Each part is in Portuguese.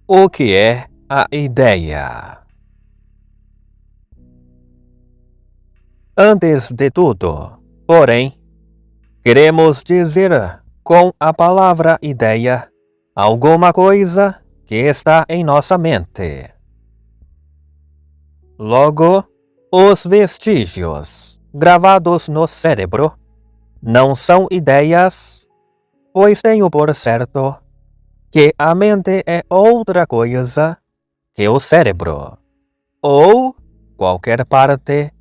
O que é a ideia? Antes de tudo, porém, queremos dizer com a palavra ideia alguma coisa que está em nossa mente. Logo, os vestígios gravados no cérebro não são ideias, pois tenho por certo que a mente é outra coisa que o cérebro, ou qualquer parte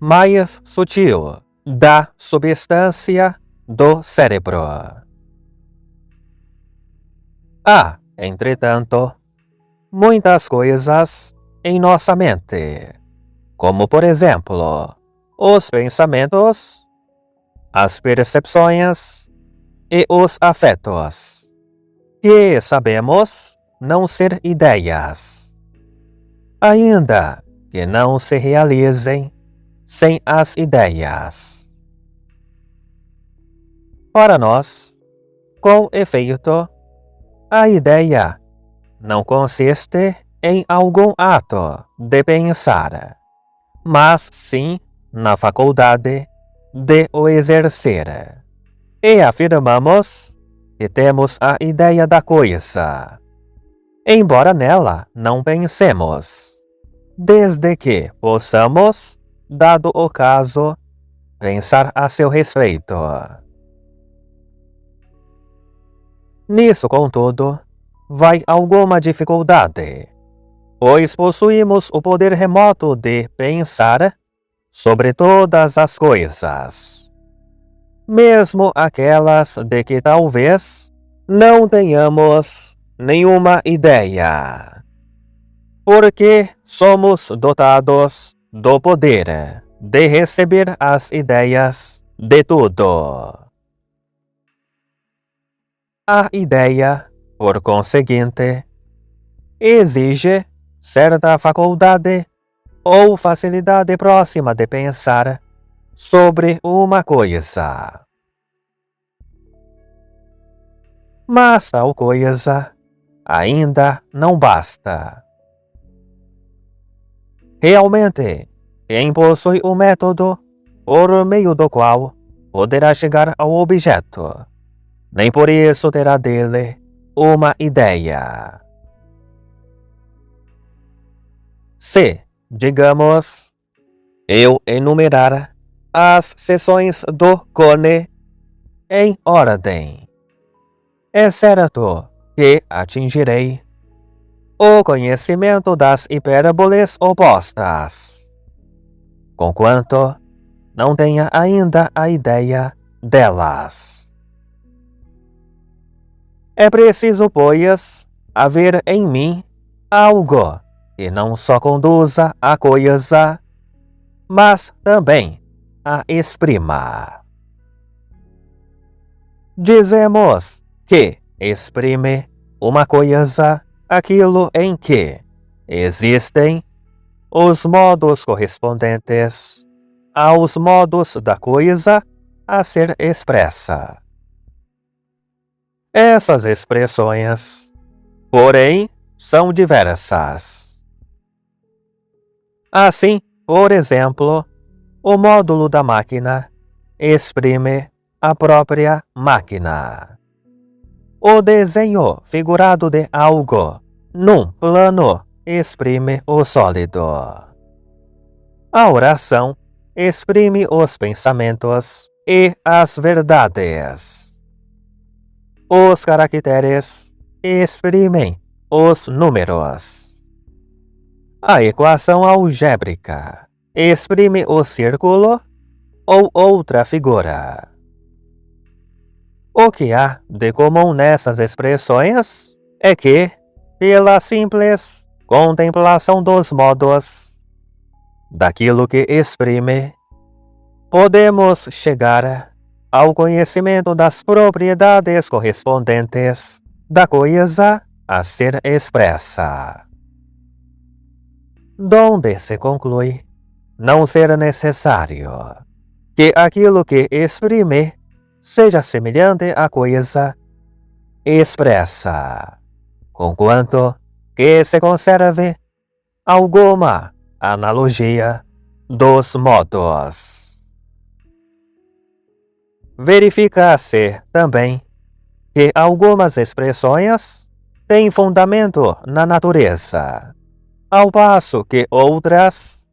mais sutil da substância do cérebro. Há, entretanto, muitas coisas em nossa mente, como por exemplo, os pensamentos, as percepções e os afetos, que sabemos não ser ideias, ainda que não se realizem sem as ideias. Para nós, com efeito, a ideia não consiste em algum ato de pensar, mas sim na faculdade de o exercer. E afirmamos que temos a ideia da coisa, embora nela não pensemos, desde que possamos, dado o caso, pensar a seu respeito. Nisso, contudo, vai alguma dificuldade, pois possuímos o poder remoto de pensar sobre todas as coisas, mesmo aquelas de que talvez não tenhamos nenhuma ideia, porque somos dotados do poder de receber as ideias de tudo. A ideia, por conseguinte, exige certa faculdade ou facilidade próxima de pensar sobre uma coisa. Mas tal coisa ainda não basta. Realmente, quem possui o método por meio do qual poderá chegar ao objeto, nem por isso terá dele uma ideia. Se, digamos, eu enumerar as seções do cone em ordem, é certo que atingirei o conhecimento das hipérboles opostas, conquanto não tenha ainda a ideia delas. É preciso, pois, haver em mim algo que não só conduza a coisa, mas também a exprima. Dizemos que exprime uma coisa aquilo em que existem os modos correspondentes aos modos da coisa a ser expressa. Essas expressões, porém, são diversas. Assim, por exemplo, o módulo da máquina exprime a própria máquina. O desenho figurado de algo num plano exprime o sólido. A oração exprime os pensamentos e as verdades. Os caracteres exprimem os números. A equação algébrica exprime o círculo ou outra figura. O que há de comum nessas expressões é que, pela simples contemplação dos modos daquilo que exprime, podemos chegar ao conhecimento das propriedades correspondentes da coisa a ser expressa, donde se conclui não ser necessário que aquilo que exprime seja semelhante à coisa expressa, conquanto que se conserve alguma analogia dos modos. Verifica-se também que algumas expressões têm fundamento na natureza, ao passo que outras,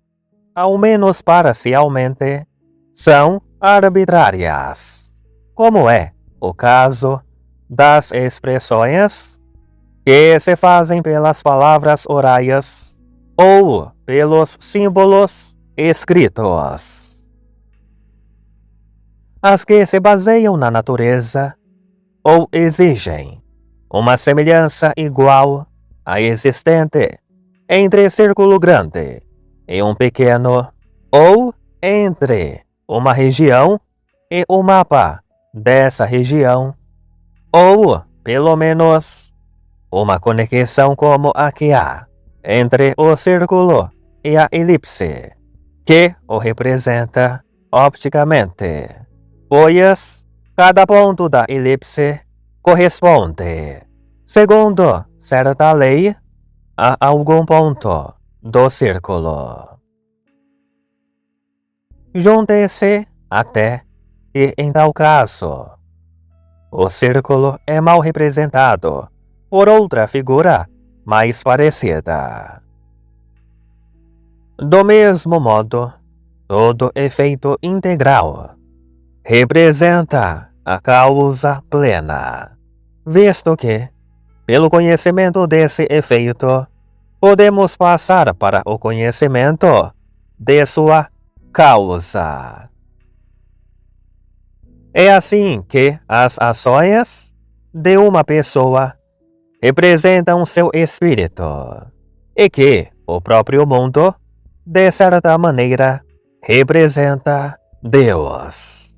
ao menos parcialmente, são arbitrárias, como é o caso das expressões que se fazem pelas palavras orais ou pelos símbolos escritos. As que se baseiam na natureza ou exigem uma semelhança igual à existente entre círculo grande e um pequeno, ou entre uma região e o mapa dessa região, ou, pelo menos, uma conexão como a que há entre o círculo e a elipse, que o representa opticamente, pois cada ponto da elipse corresponde, segundo certa lei, a algum ponto do círculo. Junte-se até que, em tal caso, o círculo é mal representado por outra figura mais parecida. Do mesmo modo, todo efeito integral representa a causa plena, visto que, pelo conhecimento desse efeito, podemos passar para o conhecimento de sua causa. É assim que as ações de uma pessoa representam seu espírito, e que o próprio mundo, de certa maneira, representa Deus.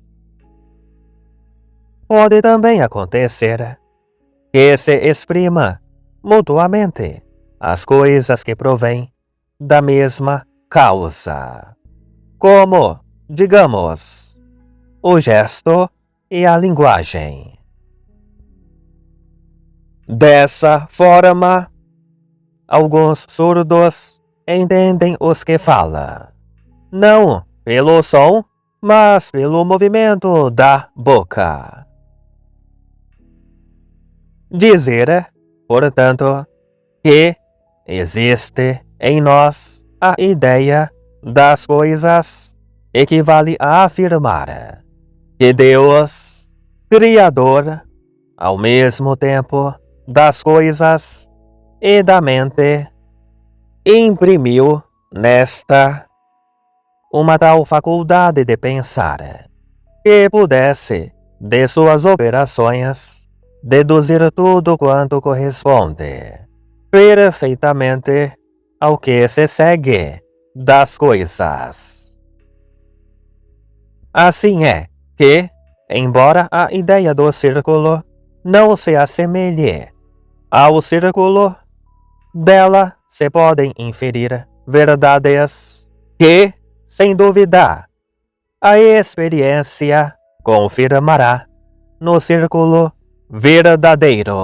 Pode também acontecer que se exprima mutuamente as coisas que provêm da mesma causa, como, digamos, o gesto e a linguagem. Dessa forma, alguns surdos entendem os que falam, não pelo som, mas pelo movimento da boca. Dizer, portanto, que existe em nós a ideia das coisas equivale a afirmar que Deus, Criador, ao mesmo tempo das coisas e da mente, imprimiu nesta uma tal faculdade de pensar que pudesse, de suas operações, deduzir tudo quanto corresponde perfeitamente ao que se segue das coisas. Assim é que, embora a ideia do círculo não se assemelhe ao círculo, dela se podem inferir verdades que, sem dúvida, a experiência confirmará no círculo verdadeiro.